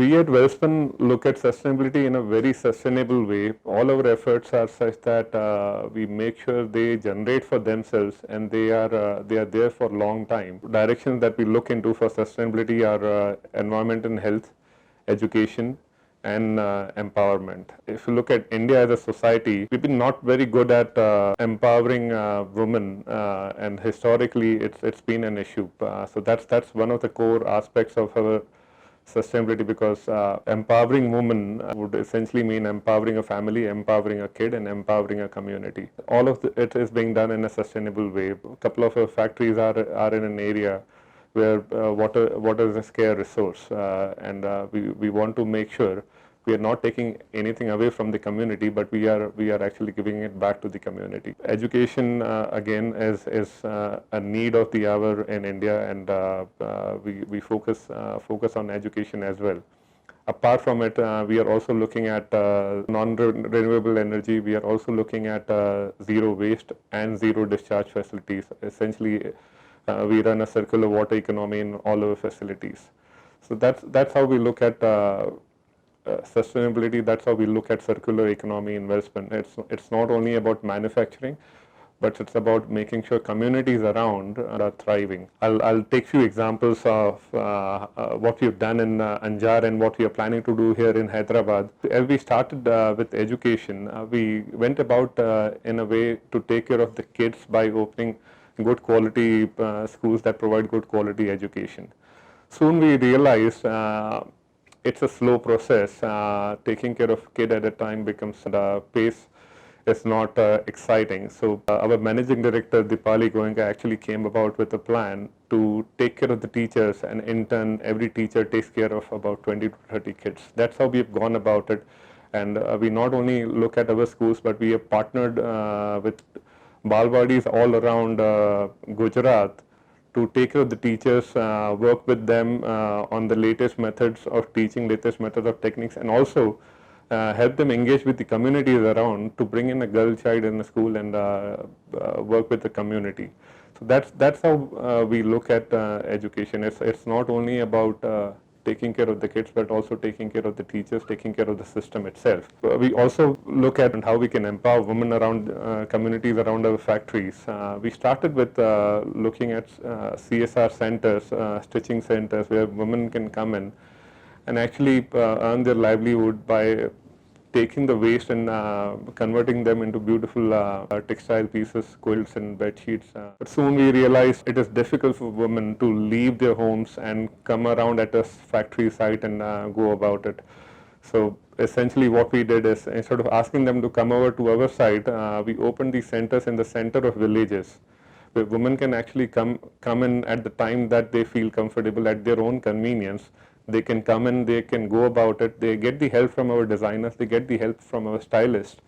We at WELSPUN look at sustainability in a very sustainable way. All our efforts are such that we make sure they generate for themselves and they are there for a long time. Directions that we look into for sustainability are environment and health, education, and empowerment. If you look at India as a society, we've been not very good at empowering women, and historically it's been an issue. So that's one of the core aspects of our sustainability, because empowering women would essentially mean empowering a family, empowering a kid, and empowering a community. All of it is being done in a sustainable way. A couple of our factories are in an area where water is a scarce resource, and we want to make sure we are not taking anything away from the community, but we are actually giving it back to the community. Education again is a need of the hour in India, and we focus on education as well. Apart from it, we are also looking at non-renewable energy. We are also looking at zero waste and zero discharge facilities. Essentially, we run a circular water economy in all our facilities. So that's how we look at sustainability. That's how we look at circular economy in WELSPUN. It's not only about manufacturing, but it's about making sure communities around are thriving. I'll take few examples of what we've done in Anjar and what we are planning to do here in Hyderabad. As we started with education, we went about in a way to take care of the kids by opening good quality schools that provide good quality education. Soon we realized it's a slow process. Taking care of kid at a time becomes the pace is not exciting. So our managing director Dipali Goenka actually came about with a plan to take care of the teachers, and in turn every teacher takes care of about 20 to 30 kids. That's how we've gone about it, and we not only look at our schools, but we have partnered with Balwadis all around Gujarat to take care of the teachers, work with them on the latest methods of teaching, latest methods of techniques, and also help them engage with the communities around to bring in a girl child in the school and work with the community. So that's how we look at education. It's not only about taking care of the kids, but also taking care of the teachers, taking care of the system itself. We also look at how we can empower women around communities around our factories. We started with looking at CSR centers, stitching centers, where women can come in and actually earn their livelihood by taking the waste and converting them into beautiful textile pieces, quilts and bed sheets. But soon we realized it is difficult for women to leave their homes and come around at a factory site and go about it. So essentially what we did is, instead of asking them to come over to our site, we opened these centers in the center of villages, where women can actually come in at the time that they feel comfortable, at their own convenience. They can come in, they can go about it, they get the help from our designers, they get the help from our stylists,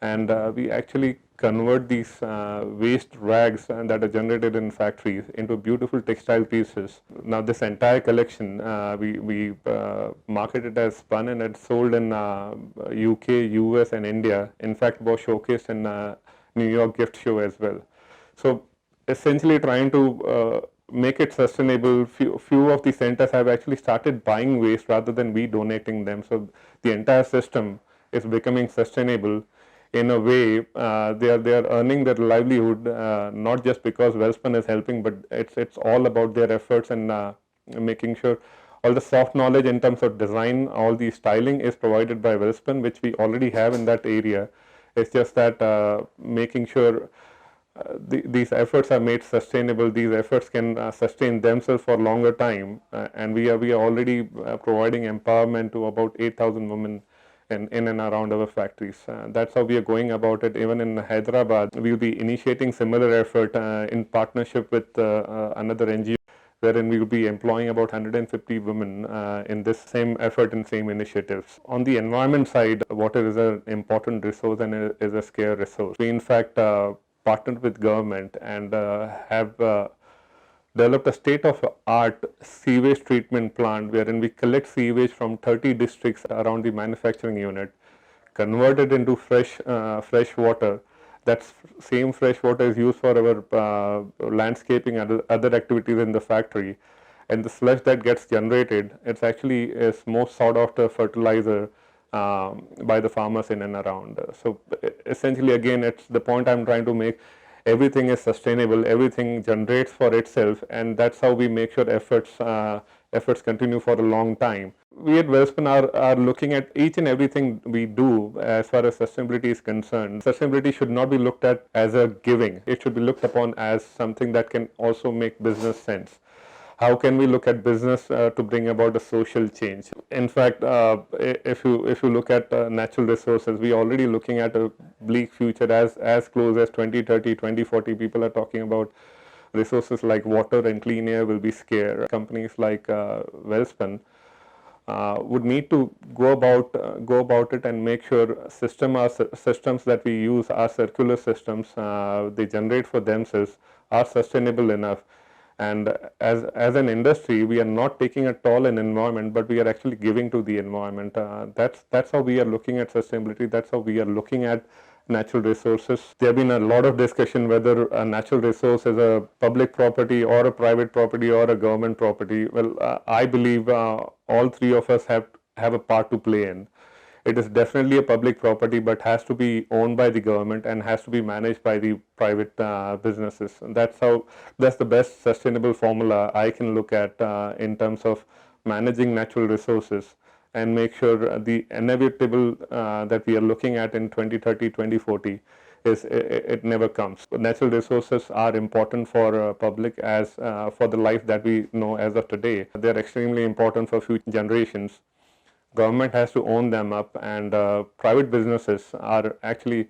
and we actually convert these waste rags that are generated in factories into beautiful textile pieces. Now this entire collection, we market it as spun, and it's sold in UK, US and India. In fact, was showcased in New York Gift Show as well. So essentially trying to make it sustainable. Few of the centers have actually started buying waste rather than we donating them. So the entire system is becoming sustainable in a way. They are earning their livelihood, not just because WELSPUN is helping, but it's all about their efforts and making sure all the soft knowledge in terms of design, all the styling is provided by WELSPUN, which we already have in that area. It's just that making sure these efforts are made sustainable. These efforts can sustain themselves for longer time, and we are already providing empowerment to about 8,000 women in and around our factories. That's how we are going about it. Even in Hyderabad, we will be initiating similar effort in partnership with another NGO, wherein we will be employing about 150 women in this same effort and same initiatives. On the environment side, water is an important resource and is a scarce resource. We in fact partnered with government and have developed a state-of-art sewage treatment plant, wherein we collect sewage from 30 districts around the manufacturing unit, convert it into fresh water. That same fresh water is used for our landscaping and other activities in the factory, and the sludge that gets generated, it's actually is most sought after fertilizer by the farmers in and around. So essentially, again, it's the point I'm trying to make. Everything is sustainable, everything generates for itself, and that's how we make sure efforts continue for a long time. We at WELSPUN are looking at each and everything we do as far as sustainability is concerned. Sustainability should not be looked at as a giving. It should be looked upon as something that can also make business sense. How can we look at business to bring about a social change? In fact, if you look at natural resources, we are already looking at a bleak future as close as 2030, 2040. People are talking about resources like water and clean air will be scarce. Companies like WELSPUN would need to go about it and make sure systems that we use are circular systems. They generate for themselves, are sustainable enough. And as an industry, we are not taking a toll in environment, but we are actually giving to the environment. That's how we are looking at sustainability. That's how we are looking at natural resources. There have been a lot of discussion whether a natural resource is a public property or a private property or a government property. Well, I believe all three of us have a part to play in. It is definitely a public property, but has to be owned by the government and has to be managed by the private businesses. And that's the best sustainable formula I can look at in terms of managing natural resources and make sure the inevitable that we are looking at in 2030, 2040 it never comes. Natural resources are important for public as for the life that we know as of today. They're extremely important for future generations. Government has to own them up, and private businesses are actually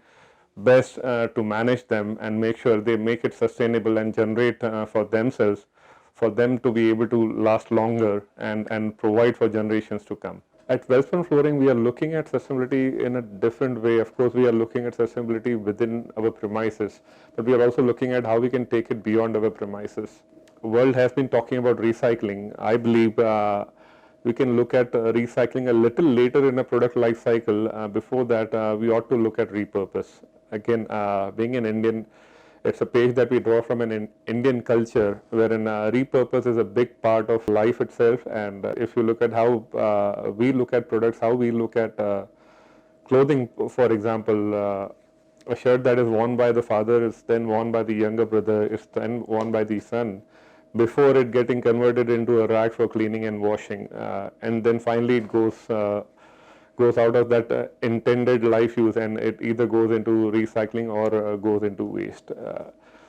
best to manage them and make sure they make it sustainable and generate for themselves, for them to be able to last longer and provide for generations to come. At WELSPUN Flooring, we are looking at sustainability in a different way. Of course, we are looking at sustainability within our premises, but we are also looking at how we can take it beyond our premises. The world has been talking about recycling. I believe we can look at recycling a little later in a product life cycle. Before that, we ought to look at repurpose. Again, being an Indian, it's a page that we draw from an Indian culture wherein repurpose is a big part of life itself. And if you look at how we look at products, how we look at clothing, for example, a shirt that is worn by the father is then worn by the younger brother, is then worn by the son, before it getting converted into a rag for cleaning and washing, and then finally it goes out of that intended life use, and it either goes into recycling or goes into waste.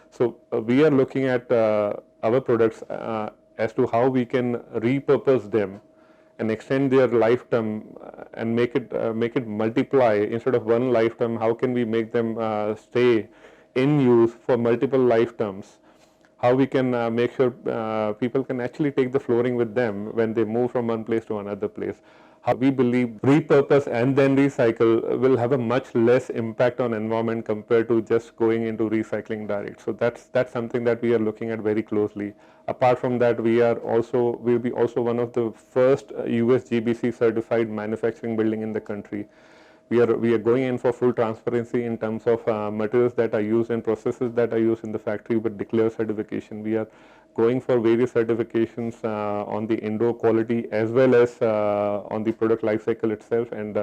So we are looking at our products as to how we can repurpose them and extend their lifetime and make it multiply. Instead of one lifetime, how can we make them stay in use for multiple lifetimes? How we can make sure people can actually take the flooring with them when they move from one place to another place. How we believe repurpose and then recycle will have a much less impact on environment compared to just going into recycling direct. So that's something that we are looking at very closely. Apart from that, we'll be also one of the first USGBC certified manufacturing building in the country. We are going in for full transparency in terms of materials that are used and processes that are used in the factory with declared certification. We are going for various certifications on the indoor quality as well as on the product life cycle itself, and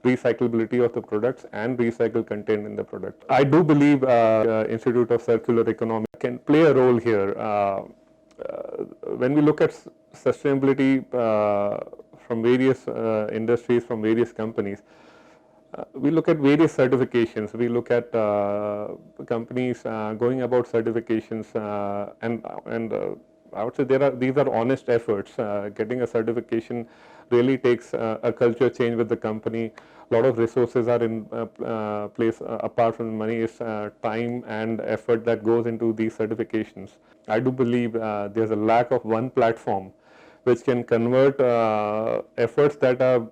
recyclability of the products and recycled content in the product. I do believe Institute of Circular Economy can play a role here. When we look at sustainability from various industries, from various companies, we look at various certifications. We look at companies going about certifications, and I would say these are honest efforts. Getting a certification really takes a culture change with the company. A lot of resources are in place. Apart from money, is time and effort that goes into these certifications. I do believe there's a lack of one platform which can convert efforts that are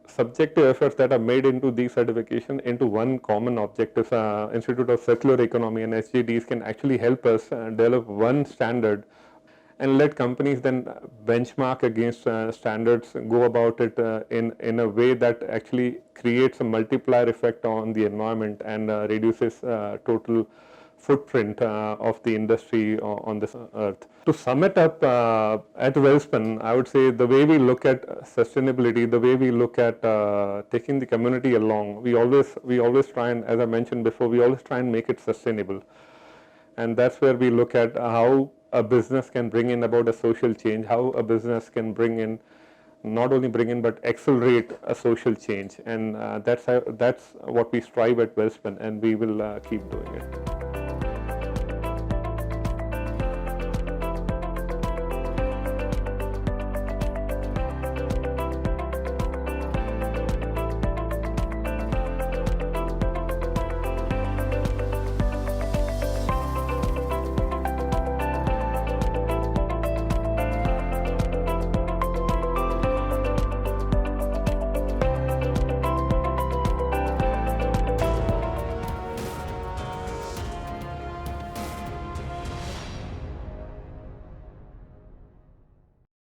subjective efforts that are made into these certifications into one common objective. Institute of Circular Economy and SDGs can actually help us develop one standard and let companies then benchmark against standards, go about it in a way that actually creates a multiplier effect on the environment and reduces total footprint of the industry on this earth. To sum it up, at WELSPUN, I would say the way we look at sustainability, the way we look at taking the community along, we always try and, as I mentioned before, we always try and make it sustainable. And that's where we look at how a business can bring in about a social change, how a business can bring in, not only bring in, but accelerate a social change. And that's what we strive at WELSPUN, and we will keep doing it.